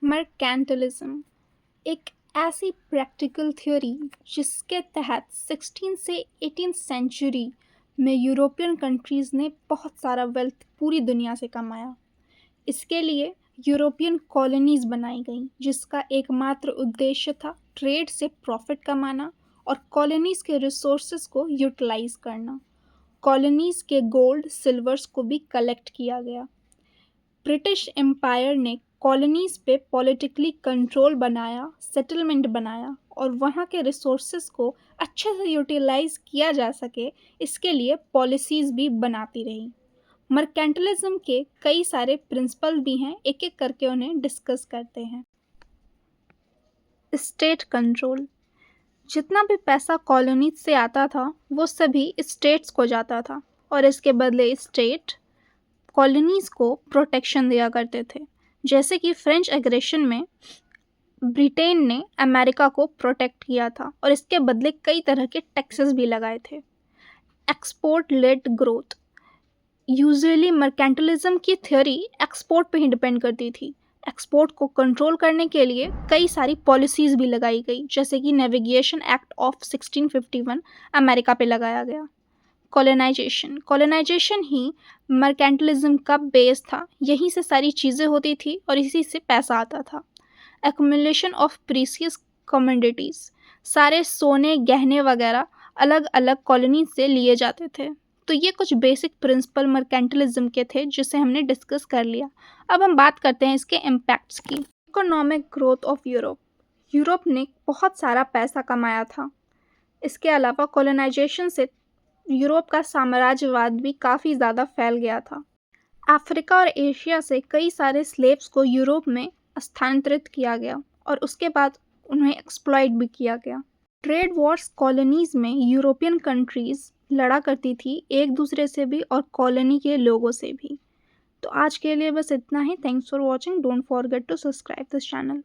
Mercantilism एक ऐसी practical theory जिसके तहत 16 से 18 सेंचुरी में यूरोपियन कंट्रीज़ ने बहुत सारा वेल्थ पूरी दुनिया से कमाया। इसके लिए यूरोपियन कॉलोनीज़ बनाई गईं जिसका एकमात्र उद्देश्य था ट्रेड से प्रॉफिट कमाना और कॉलोनीज़ के रिसोर्सेज को यूटिलाइज करना। कॉलोनीज़ के गोल्ड सिल्वर्स को भी कलेक्ट किया गया। ब्रिटिश एम्पायर ने कॉलोनीज़ पे पॉलिटिकली कंट्रोल बनाया, सेटलमेंट बनाया और वहाँ के रिसोर्सेज को अच्छे से यूटिलाइज किया जा सके, इसके लिए पॉलिसीज़ भी बनाती रही। मर्केंटलिज्म के कई सारे प्रिंसिपल भी हैं, एक एक करके उन्हें डिस्कस करते हैं। स्टेट कंट्रोल, जितना भी पैसा कॉलोनीज से आता था वो सभी स्टेट्स को जाता था और इसके बदले स्टेट कॉलोनीज़ को प्रोटेक्शन दिया करते थे। जैसे कि फ्रेंच एग्रेशन में ब्रिटेन ने अमेरिका को प्रोटेक्ट किया था और इसके बदले कई तरह के टैक्सेस भी लगाए थे। Export led growth, usually mercantilism की थ्योरी एक्सपोर्ट पे ही डिपेंड करती थी। एक्सपोर्ट को कंट्रोल करने के लिए कई सारी पॉलिसीज़ भी लगाई गई, जैसे कि नेविगेशन एक्ट ऑफ 1651 अमेरिका पे लगाया गया। कॉलोनाइजेशन ही मर्केंटलिज्म का बेस था, यहीं से सारी चीज़ें होती थी और इसी से पैसा आता था। एक्युमुलेशन ऑफ प्रीसियस कमोडिटीज़, सारे सोने गहने वगैरह अलग अलग कॉलोनी से लिए जाते थे। तो ये कुछ बेसिक प्रिंसिपल मर्केंटलिज्म के थे जिसे हमने डिस्कस कर लिया। अब हम बात करते हैं इसके इम्पैक्ट्स की। Economic growth of Europe, Europe ने बहुत सारा पैसा कमाया था। इसके अलावा कॉलोनाइजेशन से यूरोप का साम्राज्यवाद भी काफ़ी ज़्यादा फैल गया था। अफ्रीका और एशिया से कई सारे स्लेव्स को यूरोप में स्थानांतरित किया गया और उसके बाद उन्हें एक्सप्लॉइट भी किया गया। ट्रेड वॉर्स कॉलोनीज़ में यूरोपियन कंट्रीज़ लड़ा करती थी एक दूसरे से भी और कॉलोनी के लोगों से भी। तो आज के लिए बस इतना ही। Thanks for watching. Don't forget to subscribe this channel.